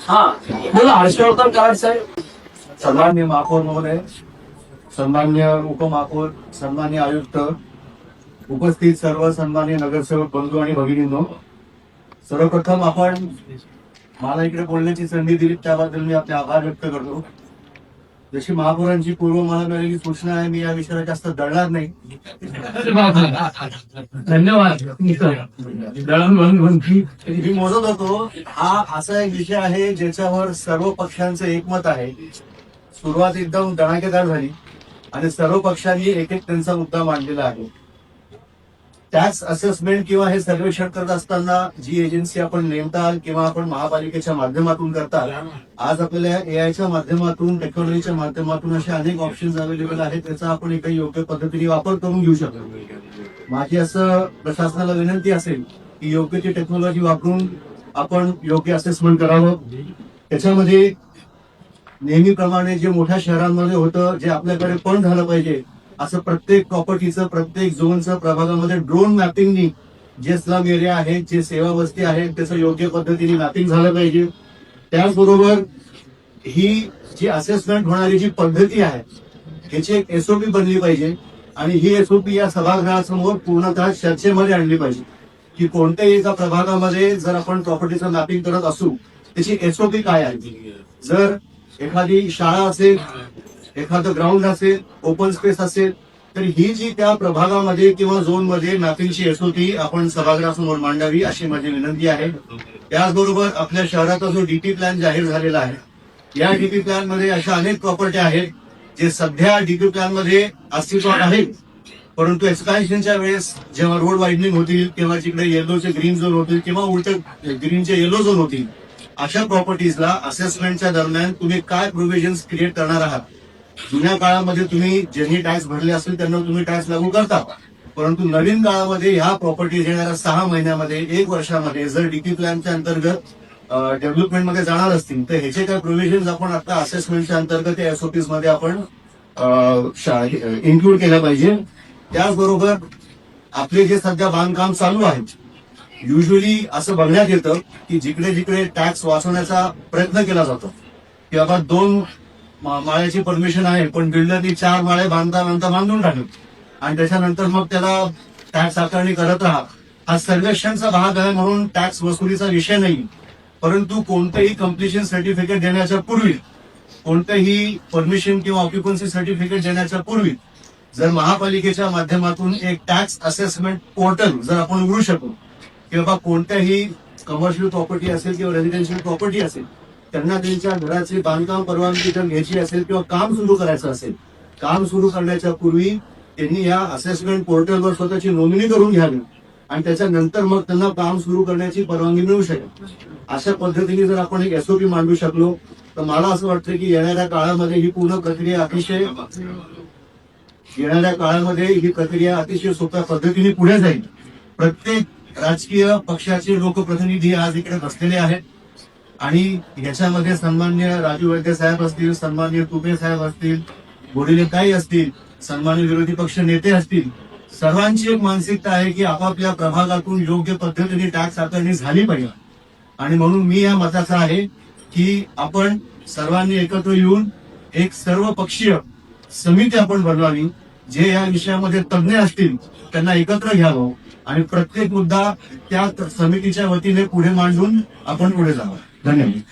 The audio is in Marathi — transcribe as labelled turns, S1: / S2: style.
S1: हा बोला हर्षवर्धन कराड साहेब.
S2: सन्मान्य महापौर महोदय, सन्मान्य उपमहापौर, सन्मान्य आयुक्त, उपस्थित सर्व सन्मान्य नगरसेवक बंधू आणि भगिनींनो, सर्वप्रथम आपण मला इकडे बोलण्याची संधी दिली त्याबद्दल मी आपले आभार व्यक्त करतो. जशी महापौरांची पूर्व मला मिळालेली सूचना आहे, मी या विषयाला जास्त दळणार नाही.
S1: धन्यवाद.
S2: मी मोजत होतो, हा असा एक विषय आहे ज्याच्यावर सर्व पक्षांचं एकमत आहे. सुरुवात एकदम दणाकेदार झाली आणि सर्व पक्षांनी एक एक त्यांचा मुद्दा मांडलेला आहे. टॅक्स असेसमेंट किंवा हे सर्वेक्षण करत असताना जी एजन्सी आपण नेमताल किंवा आपण महापालिकेच्या माध्यमातून करताल, आज आपल्याला एआयच्या माध्यमातून, टेक्नॉलॉजीच्या माध्यमातून असे अनेक ऑप्शन्स अवेलेबल आहेत. त्याचा आपण एका योग्य पद्धतीने वापर करून घेऊ शकतो. माझी असं प्रशासनाला विनंती असेल की योग्य ती टेक्नॉलॉजी वापरून आपण योग्य असेसमेंट करावं. त्याच्यामध्ये नेहमीप्रमाणे जे मोठ्या शहरांमध्ये होतं, जे आपल्याकडे पण झालं पाहिजे, असं प्रत्येक प्रॉपर्टीचं, प्रत्येक झोनचं प्रभागामध्ये ड्रोन मॅपिंगनी जे स्लम एरिया आहेत, जे सेवा वस्ती आहेत, त्याचं योग्य पद्धतीने मॅपिंग झालं पाहिजे. त्याचबरोबर ही जी असेसमेंट होणारी जी पद्धती आहे ह्याची एक एसओपी बनली पाहिजे आणि ही एसओपी या सभागृहासमोर पूर्णतः चर्चेमध्ये आणली पाहिजे की कोणत्याही एका प्रभागामध्ये जर आपण प्रॉपर्टीचं मॅपिंग करत असू त्याची एसओपी काय आहे. जर एखादी शाळा असेल, एखादं ग्राउंड असेल, ओपन स्पेस असेल, तर ही जी त्या प्रभागामध्ये किंवा झोनमध्ये मॅपिंगची एसओपी आपण सभागृहासमोर मांडावी अशी माझी विनंती आहे. त्याचबरोबर आपल्या शहराचा जो डीपी प्लॅन जाहीर झालेला आहे, या डीपी प्लॅन मध्ये अशा अनेक प्रॉपर्टी आहेत जे सध्या डीपी प्लॅन मध्ये अस्तित्वात आहेत, परंतु एक्सपान्शनच्या वेळेस जेव्हा रोड वाईडनिंग होतील किंवा जिकडे येलोचे ग्रीन झोन होतील किंवा उलट ग्रीनचे येलो झोन होतील, अशा प्रॉपर्टीजला असेसमेंटच्या दरम्यान तुम्ही काय प्रोव्हिजन्स क्रिएट करणार आहात. जुन्या काळामध्ये तुम्ही ज्यांनी टॅक्स भरले असेल त्यांना तुम्ही टॅक्स लागू करता, परंतु नवीन काळामध्ये ह्या प्रॉपर्टीज येणाऱ्या 6 महिन्यामध्ये, 1 वर्षामध्ये जर डीपी प्लॅनच्या अंतर्गत डेव्हलपमेंटमध्ये जाणार असतील तर ह्याचे काय प्रोव्हिजन्स आपण आता असेसमेंटच्या अंतर्गत एसओपीज मध्ये आपण इन्क्लूड केल्या पाहिजे. त्याचबरोबर आपले जे सध्या बांधकाम चालू आहेत, युजली असं बघण्यात येतं की जिकडे जिकडे टॅक्स वाचवण्याचा प्रयत्न केला जातो की बाबा 2 माळ्याची परमिशन आहे पण बिल्डरनी 4 माळे बांधता बांधून टाकले आणि त्याच्यानंतर मग त्याला टॅक्स आकारणी करत राहा. हा सर्वेक्षणचा भाग आहे म्हणून टॅक्स वसुलीचा विषय नाही, परंतु कोणतेही कम्प्लिशन सर्टिफिकेट देण्याच्या पूर्वी, कोणतेही परमिशन किंवा ऑक्युपन्सी सर्टिफिकेट देण्याच्या पूर्वी जर महापालिकेच्या माध्यमातून एक टॅक्स असेसमेंट पोर्टल जर आपण उघडू शकू की बाबा कोणत्याही कमर्शियल प्रॉपर्टी असेल किंवा रेसिडेन्शियल प्रॉपर्टी असेल, त्यांना त्यांच्या घराची बांधकाम परवानगी जर घ्यायची असेल किंवा काम सुरू करायचं असेल, काम सुरू करण्याच्या पूर्वी त्यांनी या असेसमेंट पोर्टलवर स्वतःची नोंदणी करून घ्यावी आणि त्याच्यानंतर मग त्यांना काम सुरू करण्याची परवानगी मिळू शकेल. अशा पद्धतीने जर आपण एक एसओपी मांडू शकलो तर मला असं वाटतं की येणाऱ्या काळामध्ये ही पूर्ण प्रक्रिया अतिशय सोप्या पद्धतीने पुढे जाईल. प्रत्येक राजकीय पक्षाचे लोकप्रतिनिधी आज इकडे बसलेले आहेत आणि याच्यामध्ये सन्मान्य राजू वैद्य साहेब असतील, सन्मान्य तुपे साहेब असतील, बोडिलेताई असतील, सन्मान्य विरोधी पक्ष नेते असतील, सर्वांची एक मानसिकता आहे की आपापल्या प्रभागातून योग्य पद्धतीने टॅक्स आकारणी झाली पाहिजे. आणि म्हणून मी या मताचा आहे की आपण सर्वांनी एकत्र येऊन एक सर्वपक्षीय समिती आपण बनवावी, जे या विषयामध्ये तज्ज्ञ असतील त्यांना एकत्र घ्यावं आणि प्रत्येक मुद्दा त्या समितीच्या वतीने पुढे मांडून आपण पुढे जावं. धन्यवाद.